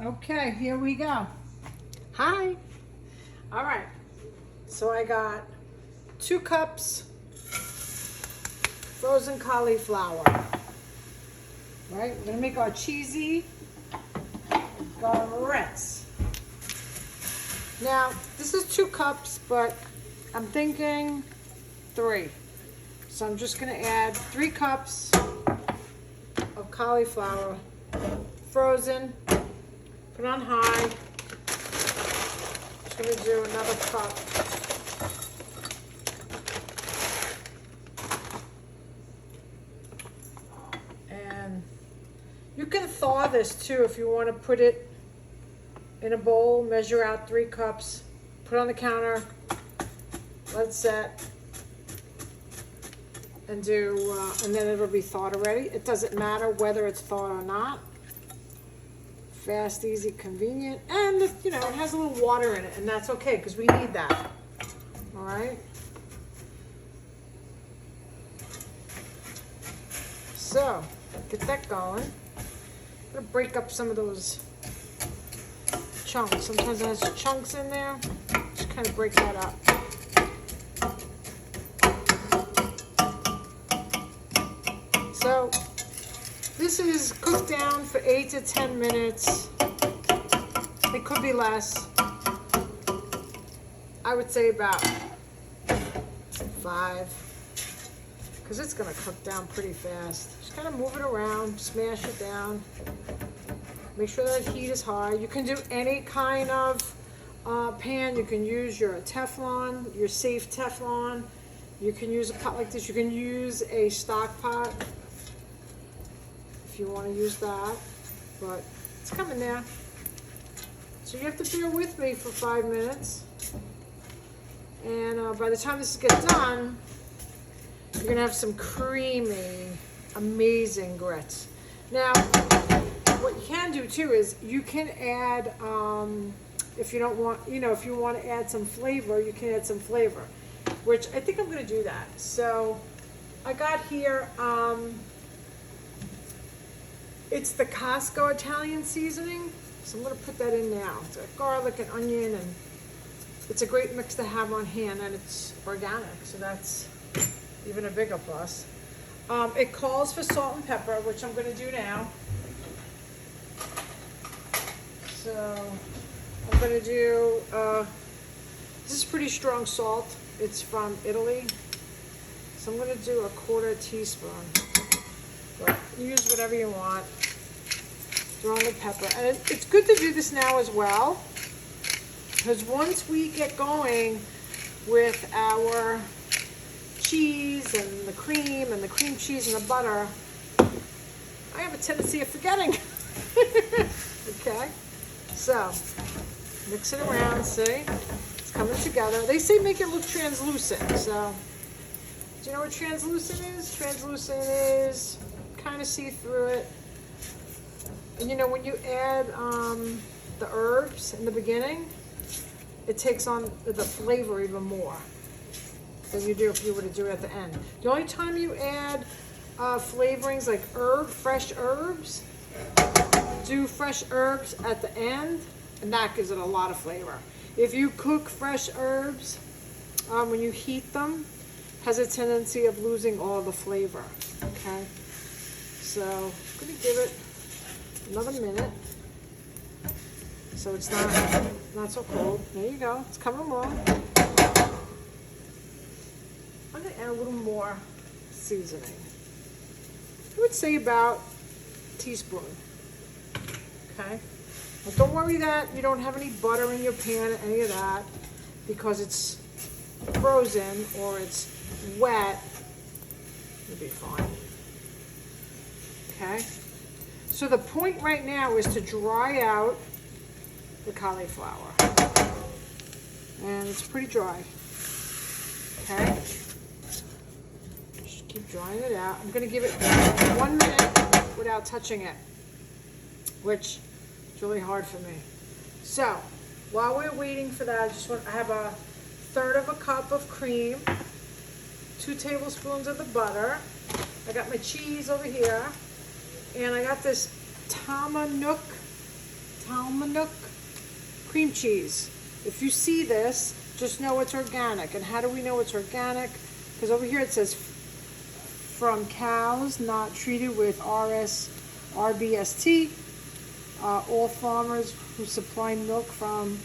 Okay, here we go. Hi. All right, so I got 2 cups frozen cauliflower. Right, we're gonna make our cheesy garrettes. Now, this is 2 cups, but I'm thinking 3. So I'm just gonna add 3 cups of cauliflower, frozen, put on high. Just gonna do another cup. And you can thaw this too if you want to put it in a bowl, measure out 3 cups, put on the counter, let it set, and and then it'll be thawed already. It doesn't matter whether it's thawed or not. Fast, easy, convenient, and it has a little water in it, and that's okay because we need that. All right. So get that going. I'm gonna break up some of those chunks. Sometimes it has chunks in there. Just kind of break that up. So this is cooked down for 8 to 10 minutes. It could be less. I would say about 5, because it's gonna cook down pretty fast. Just kind of move it around, smash it down. Make sure that heat is high. You can do any kind of pan. You can use your Teflon, your safe Teflon. You can use a pot like this. You can use a stock pot if you want to use that, but it's coming there. So you have to bear with me for 5 minutes. And by the time this gets done, you're gonna have some creamy, amazing grits. Now, what you can do too is you can add, if you don't want, if you want to add some flavor, you can add some flavor, which I think I'm gonna do that. So I got here, it's the Costco Italian seasoning. So I'm gonna put that in now. It's got garlic and onion, and it's a great mix to have on hand, and it's organic, so that's even a bigger plus. It calls for salt and pepper, which I'm gonna do now. So I'm gonna do, this is pretty strong salt. It's from Italy. So I'm gonna do a 1/4 teaspoon. But use whatever you want. Throw in the pepper. And it's good to do this now as well, because once we get going with our cheese and the cream cheese and the butter, I have a tendency of forgetting. Okay, so mix it around. See, it's coming together. They say make it look translucent. So do you know what translucent is? Translucent is kind of see through it. And when you add the herbs in the beginning, it takes on the flavor even more than you do if you were to do it at the end. The only time you add flavorings like fresh herbs, do fresh herbs at the end, and that gives it a lot of flavor. If you cook fresh herbs, when you heat them, has a tendency of losing all the flavor. Okay, so I'm gonna give it another minute, so it's not so cold. There you go. It's coming along. I'm gonna add a little more seasoning. I would say about a teaspoon. Okay. But don't worry that you don't have any butter in your pan or any of that, because it's frozen or it's wet. It'll be fine. Okay. So the point right now is to dry out the cauliflower. And it's pretty dry. Okay? Just keep drying it out. I'm going to give it 1 minute without touching it, which is really hard for me. So while we're waiting for that, I have a 1/3 cup of cream, 2 tablespoons of the butter. I got my cheese over here. And I got this Tillamook cream cheese. If you see this, just know it's organic. And how do we know it's organic? Because over here it says from cows not treated with RBST. All farmers who supply milk from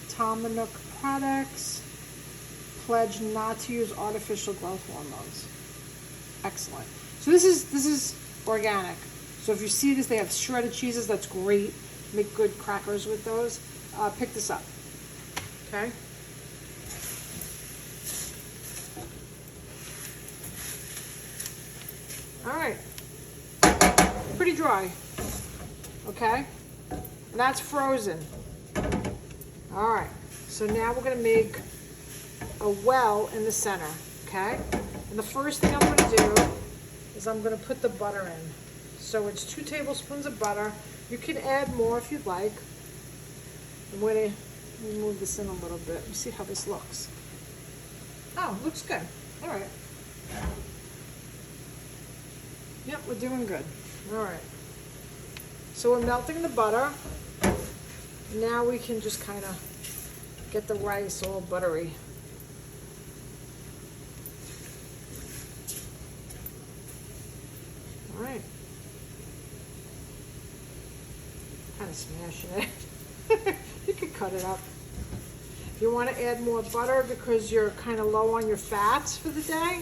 Tillamook products pledge not to use artificial growth hormones. Excellent. So this is organic. So if you see this, they have shredded cheeses. That's great. Make good crackers with those. Pick this up. Okay. All right. Pretty dry. Okay. And that's frozen. All right. So now we're going to make a well in the center. Okay. And the first thing I'm going to do is I'm going to put the butter in. So it's 2 tablespoons of butter. You can add more if you'd like. I'm going to move this in a little bit. Let me see how this looks. Oh, looks good. All right. Yep, we're doing good. All right. So we're melting the butter. Now we can just kind of get the rice all buttery. All right. Kind of smashing it. You can cut it up. If you want to add more butter because you're kind of low on your fats for the day,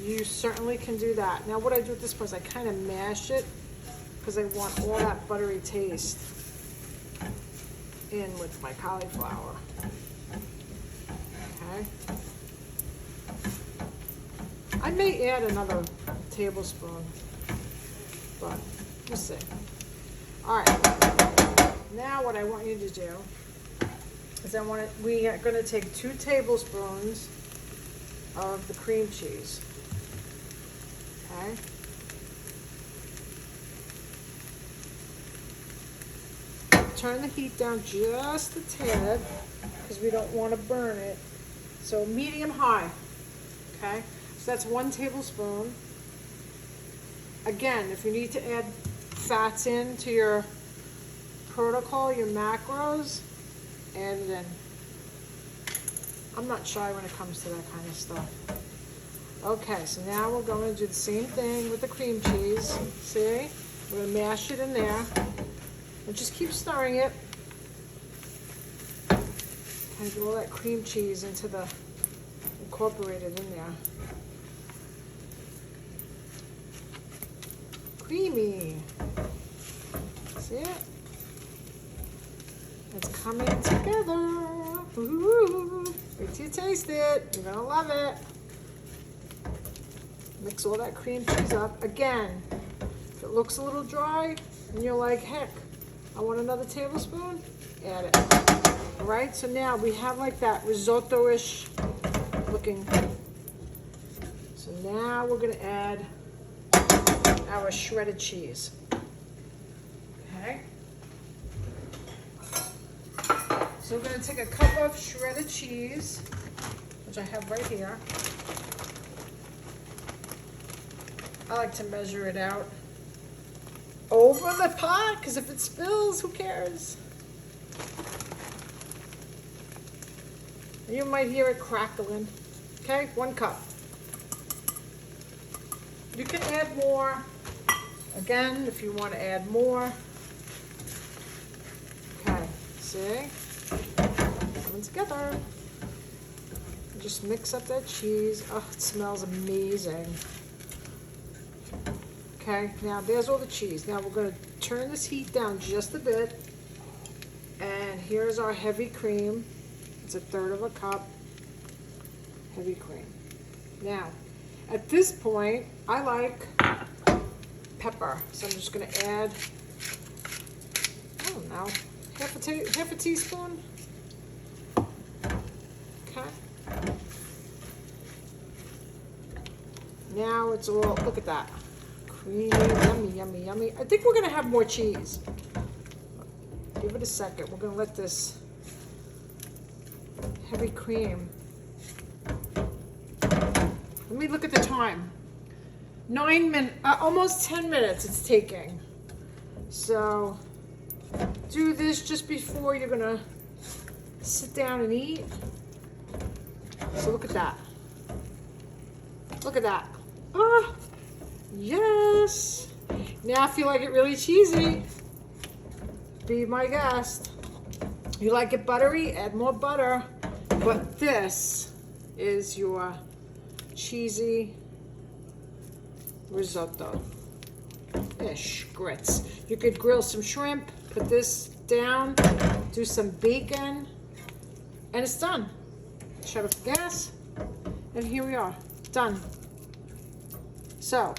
you certainly can do that. Now what I do at this point is I kind of mash it because I want all that buttery taste in with my cauliflower. Okay. I may add another tablespoon, but we'll see. All right. Now what I want you to do is we are going to take 2 tablespoons of the cream cheese. Okay. Turn the heat down just a tad because we don't want to burn it. So medium high. Okay. So that's 1 tablespoon. Again, if you need to add fats into your protocol, your macros, add it in. I'm not shy when it comes to that kind of stuff. Okay, so now we're going to do the same thing with the cream cheese. See? We're going to mash it in there. And just keep stirring it. Kind of get all that cream cheese incorporated in there. Creamy. See it? It's coming together. Ooh. Wait till you taste it. You're gonna love it. Mix all that cream cheese up. Again, if it looks a little dry and you're like, heck, I want another tablespoon, add it. All right, so now we have like that risotto-ish looking. So now we're gonna add our shredded cheese. Okay. So we're going to take a cup of shredded cheese, which I have right here. I like to measure it out over the pot, because if it spills, who cares? You might hear it crackling. Okay, 1 cup. You can add more, again, if you want to add more. Okay, see? Coming together. Just mix up that cheese. Oh, it smells amazing. Okay, now there's all the cheese. Now we're going to turn this heat down just a bit. And here's our heavy cream. It's 1/3 of a cup. Heavy cream. Now, at this point, I like pepper. So I'm just going to add, I don't know, half a teaspoon. Okay. Now it's all, look at that. Creamy, yummy, yummy, yummy. I think we're going to have more cheese. Give it a second. We're going to let this heavy cream. Let me look at the time. 9 minutes, almost 10 minutes it's taking. So do this just before you're gonna sit down and eat. So look at that. Look at that. Ah, yes. Now if you like it really cheesy, be my guest. You like it buttery, add more butter. But this is your cheesy risotto. Ish, grits. You could grill some shrimp, put this down, do some bacon, and it's done. Shut off the gas, and here we are, done. So,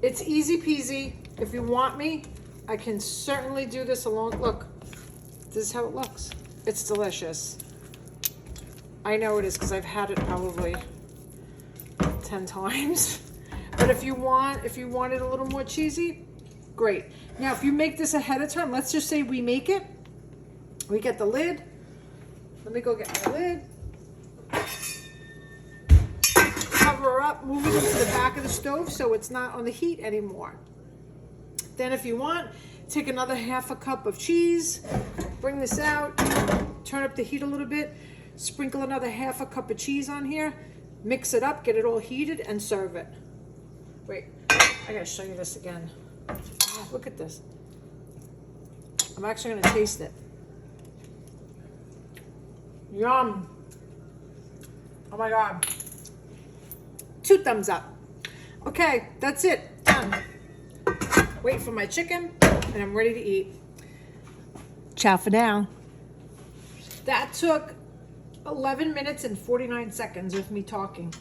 it's easy peasy. If you want me, I can certainly do this alone. Look, this is how it looks. It's delicious. I know it is because I've had it probably 10 times. But if you want it a little more cheesy, great. Now, if you make this ahead of time, let's just say we make it. We get the lid. Let me go get my lid. Cover up, move it into the back of the stove so it's not on the heat anymore. Then if you want, take another half a cup of cheese, bring this out, turn up the heat a little bit, sprinkle another half a cup of cheese on here, mix it up, get it all heated, and serve it. Wait, I gotta show you this again. Oh, look at this. I'm actually gonna taste it. Yum. Oh my God. 2 thumbs up. Okay, that's it, done. Wait for my chicken, and I'm ready to eat. Ciao for now. That took 11 minutes and 49 seconds with me talking.